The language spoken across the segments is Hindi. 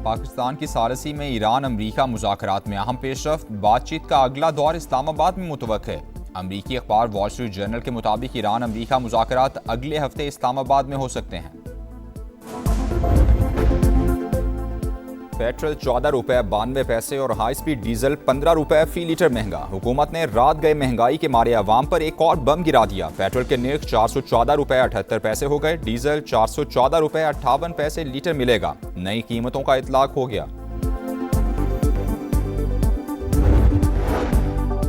पाकिस्तान की सारसी में ईरान अमरीका मुज़ाकरात में अहम पेशरफ्त। बातचीत का अगला दौर इस्लामाबाद में मुतवक्किल है। अमरीकी अखबार वॉल स्ट्रीट जर्नल के मुताबिक ईरान अमरीका मुज़ाकरात अगले हफ्ते इस्लामाबाद में हो सकते हैं। पेट्रोल 14 रुपये 92 पैसे और हाई स्पीड डीजल 15 रुपये फी लीटर महंगा। हुकूमत ने रात गए महंगाई के मारे अवाम पर एक और बम गिरा दिया। पेट्रोल के निर्ख 414 रुपये 78 पैसे हो गए। डीजल 414 रुपये 58 पैसे लीटर मिलेगा। नई कीमतों का इतलाक हो गया।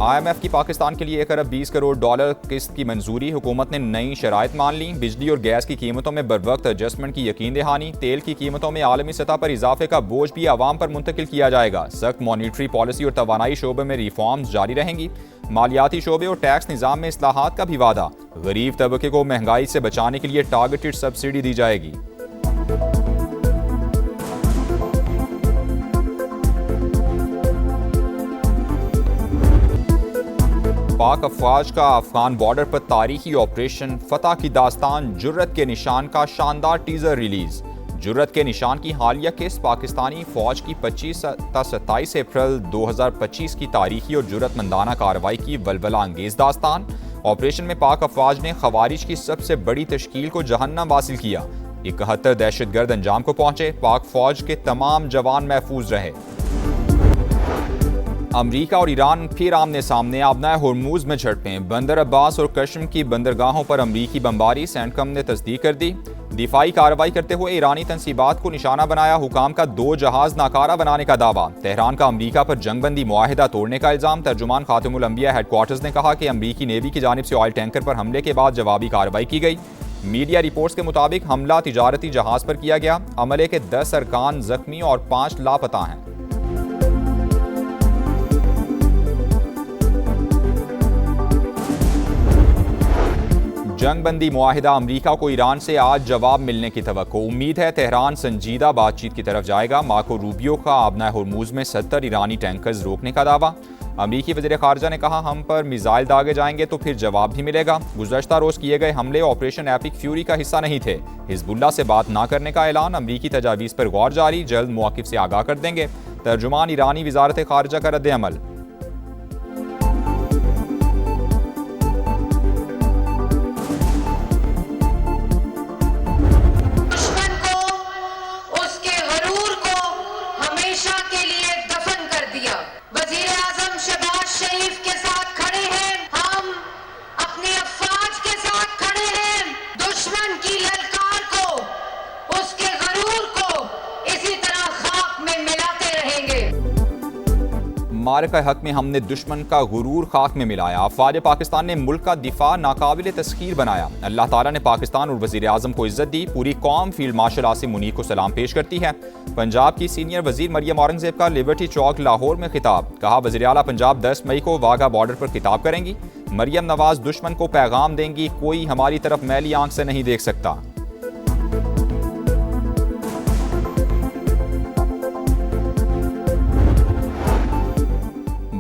IMF की पाकिस्तान के लिए 1 अरब 20 करोड़ डॉलर किस्त की मंजूरी। हुकूमत ने नई शराइत मान ली। बिजली और गैस की कीमतों में बरवक्त एडजस्टमेंट की यकीन दहानी। तेल की कीमतों में आलमी सतह पर इजाफे का बोझ भी आवाम पर मुंतकिल किया जाएगा। सख्त मॉनिटरी पॉलिसी और तवानाई शोबे में रिफॉर्म्स जारी रहेंगी। मालियाती शोबे और टैक्स निज़ाम में इस्लाहात का भी वादा। गरीब तबके को महंगाई से बचाने के लिए टारगेटेड सब्सिडी दी जाएगी। पाक अफवाज का अफगान बॉर्डर पर तारीखी ऑपरेशन फतह की दास्तान जुर्रत के निशान का शानदार टीजर रिलीज। जुर्रत के निशान की हालिया किस्त पाकिस्तानी फौज की 25 से 27 अप्रैल 2025 की तारीखी और जुर्रतमंदाना कार्रवाई की वलवला अंगेज दास्तान। ऑपरेशन में पाक अफवाज ने खवारिज की सबसे बड़ी तश्कील को जहन्नम हासिल किया। 71 दहशतगर्द अंजाम को पहुंचे। पाक फौज के तमाम जवान महफूज रहे। अमरीका और ईरान फिर आमने सामने। आबनाए होर्मुज में झड़पें। बंदर अब्बास और कश्म की बंदरगाहों पर अमरीकी बमबारी। सेंटकम ने तस्दीक कर दी। दिफाई कार्रवाई करते हुए ईरानी तंसीबात को निशाना बनाया। हुकाम का 2 जहाज नाकारा बनाने का दावा। तेहरान का अमरीका पर जंगबंदी मुआहिदा तोड़ने का इल्जाम। तर्जुमान खातिमुल अंबिया हेडक्वार्टर्स ने कहा कि अमरीकी नेवी की जानिब से ऑयल टैंकर पर हमले के बाद जवाबी कार्रवाई की गई। मीडिया रिपोर्ट्स के मुताबिक हमला तिजारती जहाज पर किया गया। अमले के 10 अरकान जख्मी और 5 लापता हैं। जंगबंदी मुआहिदा अमरीका को ईरान से आज जवाब मिलने की तवक्को। उम्मीद है तेहरान संजीदा बातचीत की तरफ जाएगा। मार्को रूबियो का आबनाए होर्मुज में 70 ईरानी टैंकर्स रोकने का दावा। अमरीकी वज़ीर ख़ारजा ने कहा हम पर मिसाइल दागे जाएंगे तो फिर जवाब भी मिलेगा। गुज़श्ता रोज़ किए गए हमले ऑपरेशन एपिक फ्यूरी का हिस्सा नहीं थे। हिजबुल्लाह से बात ना करने का ऐलान। अमरीकी तजावीज़ पर गौर जारी। जल्द मौक़िफ़ से आगाह कर देंगे। तर्जुमान ईरानी वज़ारत ख़ारजा का रद्द अमल। मारका हक में हमने दुश्मन का गुरूर खाक में मिलाया। अफवाज पाकिस्तान ने मुल्क का दिफा नाकाबिल तस्खीर बनाया। अल्लाह ताला ने पाकिस्तान और वज़ीर आज़म को इज्जत दी। पूरी कौम फील्ड मार्शल आसिम मुनीर को सलाम पेश करती है। पंजाब की सीनियर वजीर मरियम औरंगजेब का लिबर्टी चौक लाहौर में खिताब। कहा वज़ीर आला पंजाब 10 मई को वाघा बॉर्डर पर खिताब करेंगी। मरियम नवाज दुश्मन को पैगाम देंगी कोई हमारी तरफ मैली आंख से नहीं देख सकता।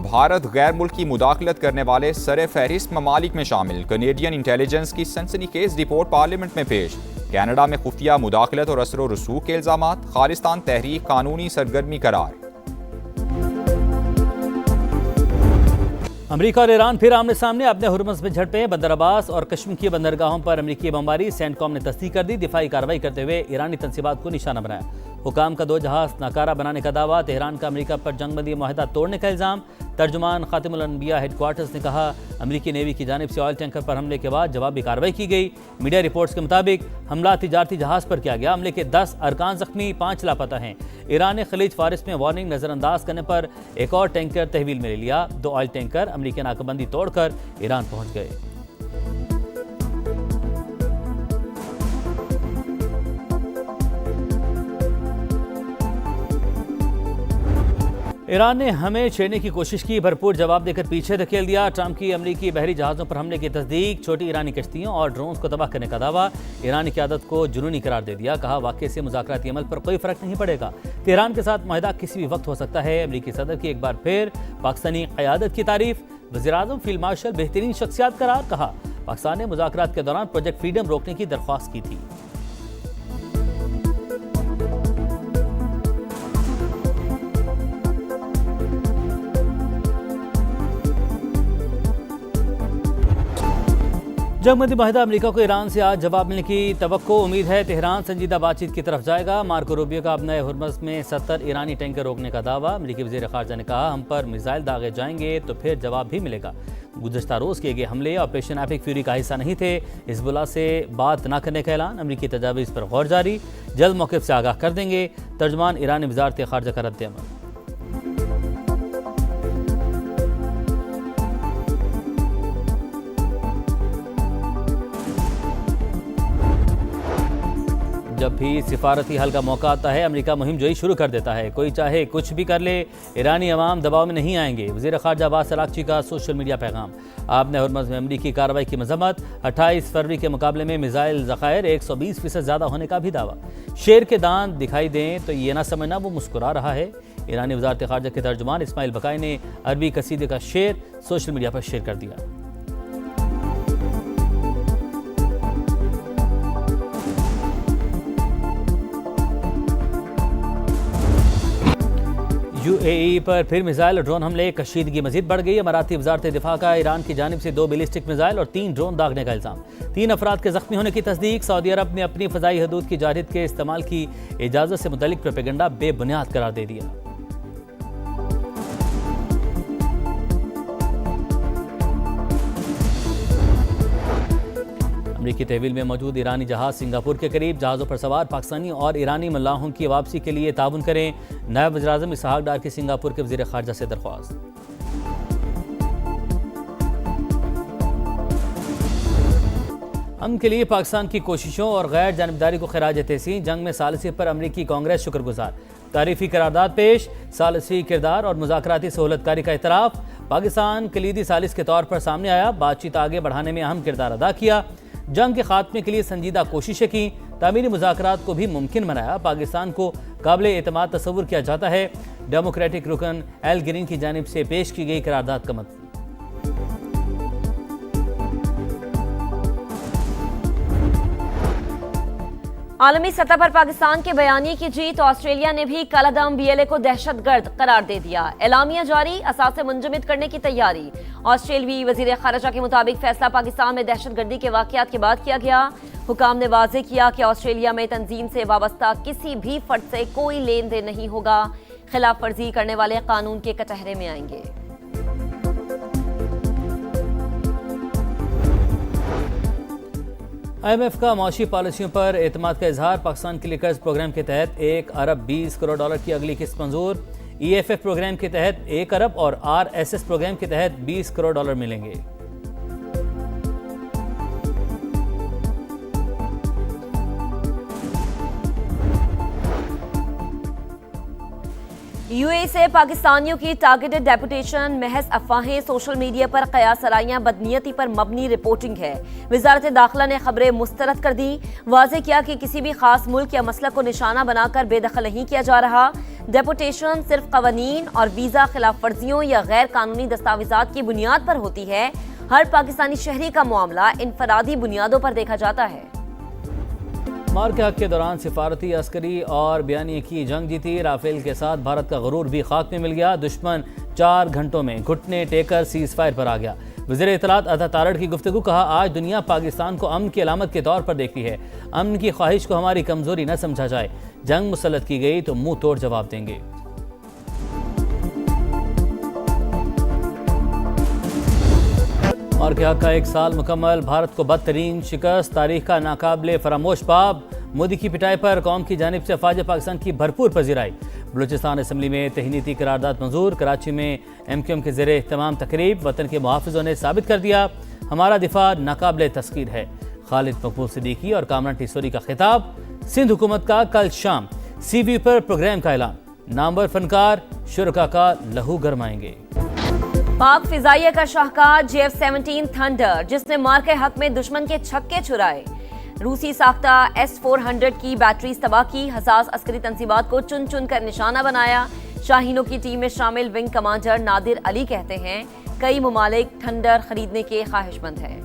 भारत गैर मुल्की मुदाखलत करने वाले सरे फहरिस्त ममालिक में शामिल। कनेडियन इंटेलिजेंस की सनसनीखेज रिपोर्ट पार्लियामेंट में पेश। कनाडा में खुफिया मुदाखलत और असर व रसूख के इल्जामात। खालिस्तान तहरीक कानूनी सरगर्मी करार। अमरीका और ईरान फिर आमने सामने। अपने हुर्मुज़ में झड़पें। बंदर अब्बास और कश्म की बंदरगाहों पर अमरीकी बमबारी। सेंटकॉम ने तस्दीक कर दी। दिफाई कार्रवाई करते हुए ईरानी तंसीबात को निशाना बनाया। हुकाम का 2 जहाज नाकारा बनाने का दावा। तेहरान का अमरीका पर जंगबंदी मुआहिदा तोड़ने का इल्ज़ाम। तर्जुमान खातिमुल अंबिया हेडक्वार्टर्स ने कहा अमरीकी नेवी की जानिब से ऑयल टैंकर पर हमले के बाद जवाबी कार्रवाई की गई। मीडिया रिपोर्ट्स के मुताबिक हमला तिजारती जहाज पर किया गया। हमले के 10 अरकान जख्मी, 5 लापता हैं। ईरान ने खलीज फारिस में वार्निंग नज़रअंदाज करने पर एक और टैंकर तहवील में ले लिया। 2 ऑयल टैंकर अमरीकी नाकाबंदी तोड़कर ईरान पहुंच गए। ईरान ने हमें छेड़ने की कोशिश की, भरपूर जवाब देकर पीछे धकेल दिया। ट्रंप की अमरीकी बहरी जहाज़ों पर हमले की तस्दीक। छोटी ईरानी कश्तियों और ड्रोन्स को तबाह करने का दावा। ईरानी क़यादत को जुनूनी करार दे दिया। कहा वाक़े से मुज़ाकराती अमल पर कोई फ़र्क नहीं पड़ेगा। तेहरान के साथ मुआहिदा किसी भी वक्त हो सकता है। अमरीकी सदर की एक बार फिर पाकिस्तानी क़यादत की तारीफ। वज़ीर-ए-आज़म फील्ड मार्शल बेहतरीन शख्सियत करार। कहा पाकिस्तान ने मुज़ाकरात के दौरान प्रोजेक्ट फ्रीडम रोकने की दरख्वास्त की थी। जंग मुत्तहिदा अमेरिका को ईरान से आज जवाब मिलने की तवक्को उम्मीद है। तेहरान संजीदा बातचीत की तरफ जाएगा। मार्को रूबियो का अपने हुर्मस में 70 ईरानी टैंकर रोकने का दावा। अमेरिकी वज़ीर ख़ारजा ने कहा, हम पर मिसाइल दागे जाएंगे तो फिर जवाब भी मिलेगा। गुज़श्ता रोज़ किए गए हमले ऑपरेशन एपिक फ्यूरी का हिस्सा नहीं थे। हिज़्बुल्लाह से बात न करने का ऐलान। अमेरिकी तजावीज़ पर गौर जारी। जल्द मौक़िफ़ से आगाह कर देंगे। तर्जमान ईरानी वज़ारत ख़ारजा का रद्द-ए-अमल। जब भी सिफारती हल का मौका आता है, अमेरिका मुहिम जोई शुरू कर देता है। कोई चाहे कुछ भी कर ले, ईरानी अवाम दबाव में नहीं आएंगे। वज़ीर ख़ारजा अब्बास अराग़ची का सोशल मीडिया पैगाम। आपने हुर्मस में अमेरिकी कार्रवाई की मज़म्मत। 28 फरवरी के मुकाबले में मिसाइल ज़ख़ायर 120% ज़्यादा होने का भी दावा। शेर के दांत दिखाई दें तो ये ना समझना वो मुस्कुरा रहा है। ईरानी वज़ारत ख़ारजा के तर्जुमान इस्माइल बकाई ने अरबी कसीदे का शेर सोशल मीडिया पर शेयर कर दिया। यूएई पर फिर मिसाइल और ड्रोन हमले। कशीदगी मजीद बढ़ गई। अमाराती वज़ारत दिफा का ईरान की जानिब से 2 बैलिस्टिक मिसाइल और 3 ड्रोन दागने का इल्ज़ाम। 3 अफराद के ज़ख्मी होने की तस्दीक। सऊदी अरब ने अपनी फ़ज़ाई हदूद की जारहियत के इस्तेमाल की इजाज़त से मुतल्लिक प्रोपेगेंडा बेबुनियाद करार दे दिया। अमरीकी तहवील में मौजूद ईरानी जहाज सिंगापुर के करीब। जहाज़ों पर सवार पाकिस्तानी और ईरानी मल्लाहों की वापसी के लिए ताउन करें। नायब वज़ीर-ए-आज़म इसहाक डार की सिंगापुर के वज़ीर ख़ारजा से दरख्वास्त। अमन के लिए पाकिस्तान की कोशिशों और गैर जानिबदारी को खिराज तहसीन। जंग में सालिसी पर अमरीकी कांग्रेस शुक्रगुजार। तारीफी करारदाद पेश। सालिसी किरदार और मुज़ाकराती सहूलतकारी का इतराफ़। पाकिस्तान कलीदी सालिस के तौर पर सामने आया। बातचीत आगे बढ़ाने में अहम किरदार अदा किया। जंग के खात्मे के लिए संजीदा कोशिशें की। तामीरी मुज़ाकरात को भी मुमकिन बनाया। पाकिस्तान को काबिल एतमाद तस्वुर किया जाता है। डेमोक्रेटिक रुकन एल ग्रीन की जानिब से पेश की गई करारदाद का मतलब। आलमी सतह पर पाकिस्तान के बयानी की जीत। ऑस्ट्रेलिया ने भी कलअदम बीएलए को दहशतगर्द करार दे दिया। एलामिया जारी। असासे मुंजमद करने की तैयारी। ऑस्ट्रेलियाई वजीर ख़ारजा के मुताबिक फैसला पाकिस्तान में दहशतगर्दी के वाक़यात के बाद किया गया। हुकाम ने वाज़ेह किया कि ऑस्ट्रेलिया में तंजीम से वाबस्ता किसी भी फर्द से कोई लेन देन नहीं होगा। खिलाफ वर्जी करने वाले कानून के कटहरे में आएंगे। IMF का मौशी पॉलिसियों पर एतमाद का इजहार। पाकिस्तान के लिए कर्ज प्रोग्राम के तहत 1 अरब 20 करोड़ डॉलर की अगली किस्त मंजूर। EFF प्रोग्राम के तहत 1 अरब और RSS प्रोग्राम के तहत 20 करोड़ डॉलर मिलेंगे। यूएई से पाकिस्तानियों की टारगेटेड डेपुटेशन। महज अफवाहें। सोशल मीडिया पर कयासराइयां। बदनीयती पर मबनी रिपोर्टिंग है। वजारत दाखिला ने खबरें मुस्तरद कर दी। वाज़ेह किया कि किसी भी खास मुल्क या मसलक को निशाना बनाकर बेदखल नहीं किया जा रहा। डेपुटेशन सिर्फ कवानीन और वीज़ा खिलाफ वर्जियों या गैर कानूनी दस्तावेजात की बुनियाद पर होती है। हर पाकिस्तानी शहरी का मामला इनफरादी बुनियादों पर देखा जाता है। मार के हक के दौरान सिफारती, अस्करी और बयानी की जंग जीती। राफेल के साथ भारत का गरूर भी खाक में मिल गया। दुश्मन 4 घंटों में घुटने टेकर सीज फायर पर आ गया। वज़ीर इत्तलात अता तारड़ की गुफ्तगू। कहा, आज दुनिया पाकिस्तान को अमन की अलामत के तौर पर देखती है। अमन की ख्वाहिश को हमारी कमजोरी न समझा जाए। जंग मुसल्लत की गई तो मुंह तोड़ जवाब देंगे। और के हक का 1 साल मुकम्मल। भारत को बदतरीन शिकस्त। तारीख का नाकाबिले फरामोश बाब। मोदी की पिटाई पर कौम की जानिब से अफवाज पाकिस्तान की भरपूर पजीराई। बलूचिस्तान असम्बली में तहनीती करारदाद मंजूर। कराची में MQM के ज़ेरे इह्तिमाम तकरीब। वतन के मुहाफ़िज़ों ने साबित कर दिया, हमारा दिफा नाकाबिले तस्कीर है। खालिद मकबूल सिद्दीकी और कामरान टिसोरी का खिताब। सिंध हुकूमत का कल शाम CV पर प्रोग्राम का ऐलान। नामवर फनकार शुरका का लहू गरमाएंगे। पाक फिजाइया का शाहकार JF-17 थंडर, जिसने मार के हक में दुश्मन के छक्के छुड़ाए। रूसी साख्ता S-400 की बैटरी तबाह की। हसास अस्करी तंसीबात को चुन चुन कर निशाना बनाया। शाहीनों की टीम में शामिल विंग कमांडर नादिर अली कहते हैं, कई ममालिक थंडर खरीदने के ख्वाहिशमंद हैं।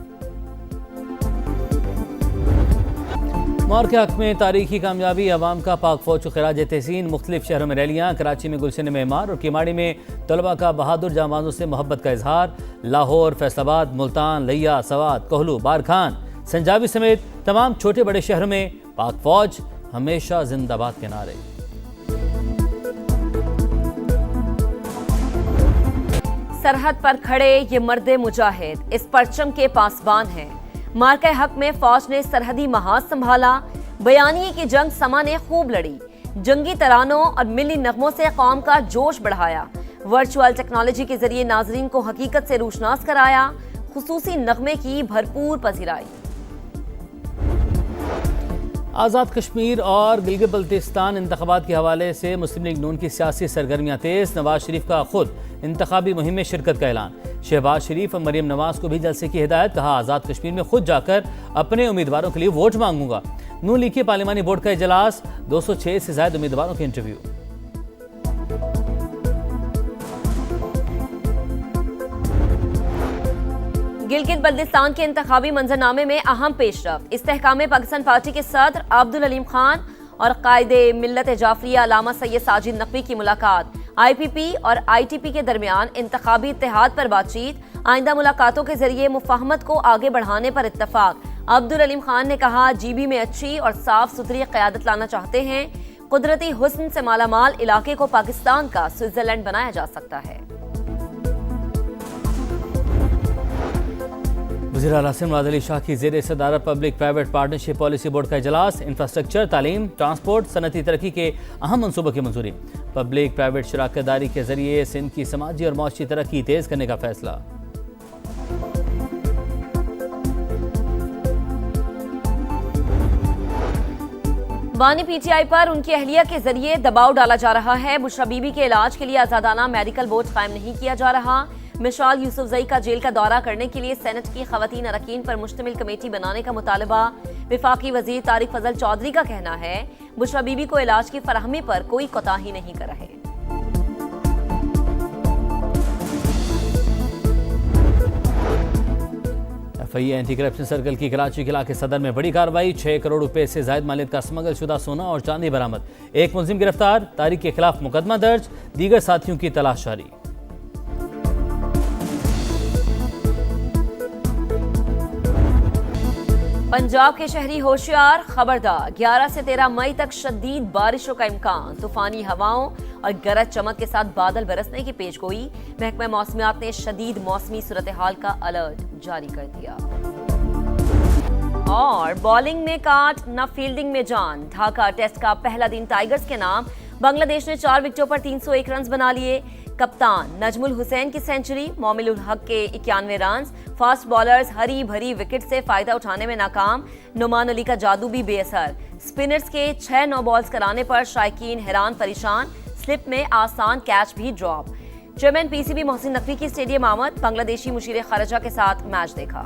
मार के हक में तारीखी कामयाबी, अवाम का पाक फौज को खराज तहसीन। मुख्तलिफ शहरों में रैलियाँ, कराची में गुलशन मेमार और किमाड़ी में तलबा का बहादुर जांबाजों से मोहब्बत का इजहार। लाहौर, फैसलाबाद, मुल्तान, लिया, सवात, कोहलू, बारखान, संजाबी समेत तमाम छोटे बड़े शहरों में पाक फौज हमेशा जिंदाबाद के नारे। सरहद पर खड़े ये मर्दे मुजाहिद इस परचम के पासबान हैं। मार्के हक में फौज ने सरहदी महाज संभाला। बयानिए की जंग समा ने खूब लड़ी। जंगी तरानों और मिली नगमों से कौम का जोश बढ़ाया। वर्चुअल टेक्नोलॉजी के जरिए नाजरीन को हकीकत से रूशनास कराया। खुसूसी नगमे की भरपूर पजीराई। आज़ाद कश्मीर और गिलगित बल्तिस्तान इंतखाबात के हवाले से मुस्लिम लीग नून की सियासी सरगर्मियाँ तेज। नवाज शरीफ का खुद इंतखाबी मुहिम में शिरकत का ऐलान। शहबाज शरीफ और मरीम नवाज को भी जलसे की हिदायत। कहा, आज़ाद कश्मीर में खुद जाकर अपने उम्मीदवारों के लिए वोट मांगूंगा। नून लीग के पार्लिमानी बोर्ड का इजलास, 206 से ज्यादा उम्मीदवारों के इंटरव्यू। गिलगित बल्तिस्तान के इंतखाबी मंजरनामे में अहम पेशरफ। इस्तेहकाम पाकिस्तान पार्टी के सदर अब्दुल अलीम खान और कायदे मिल्लत जाफरिया अल्लामा सैयद साजिद नकवी की मुलाकात। IPP और ITP के दरमियान इंतखाबी इत्तेहाद पर बातचीत। आइंदा मुलाकातों के जरिए मुफाहमत को आगे बढ़ाने पर इत्तफाक। अब्दुल अलीम खान ने कहा, GB में अच्छी और साफ सुथरी क़यादत लाना चाहते हैं। कुदरती हुस्न से मालामाल इलाके को पाकिस्तान का स्विट्जरलैंड बनाया जा सकता है। वज़ीर आला मुराद अली शाह की ज़ेर सदारत public private partnership policy board का इजलास। इंफ्रास्ट्रक्चर, तालीम, ट्रांसपोर्ट, सनती तरक्की के अहम मनसूबों की मंजूरी। पब्लिक प्राइवेट शराकतदारी के जरिए सिंध की समाजी और माशी तरक्की तेज करने का फैसला। बानी PTI पर उनकी अहलिया के जरिए दबाव डाला जा रहा है। बुशरा बीबी के इलाज के लिए आजादाना मेडिकल बोर्ड कायम नहीं किया जा रहा। मिसाल यूसुफजई का जेल का दौरा करने के लिए सेनेट की खवातीन अरकान पर मुश्तमिल कमेटी बनाने का मुतालबा। विफाकी वजीर तारिक फजल चौधरी का कहना है, बुशरा बीबी को इलाज की फराहमी पर कोई कोताही नहीं कर रहे। FIA एंटी करप्शन सर्कल की कराची के इलाके सदर में बड़ी कार्रवाई। 6 करोड़ रुपए से जायद मालियत का स्मगल शुदा सोना और चांदी बरामद। एक मुलजिम गिरफ्तार। तारिक के खिलाफ मुकदमा दर्ज। दीगर साथियों की तलाश जारी। पंजाब के शहरी होशियार, खबरदार। 11 से 13 मई तक शदीद बारिशों का इम्कान। तूफानी हवाओं और गरज चमक के साथ बादल बरसने की पेशगोई। महकमा मौसमियात ने शदीद मौसमी सूरत हाल का अलर्ट जारी कर दिया। और बॉलिंग में काट न फील्डिंग में जान। ढाका टेस्ट का पहला दिन टाइगर्स के नाम। बांग्लादेश ने 4 विकेटों पर 301 रन बना लिए। कप्तान नजमुल हुसैन की सेंचुरी, मोमिनुल हक के 91 रन। फास्ट बॉलर्स हरी भरी विकेट से फायदा उठाने में नाकाम। नुमान अली का जादू भी बेअसर। स्पिनर्स के 6 नो बॉल्स कराने पर शायकीन हैरान परेशान। स्लिप में आसान कैच भी drop. Chairman PCB Mohsin Naqvi की स्टेडियम आमद। बांग्लादेशी मुशीर खारजा के साथ मैच देखा।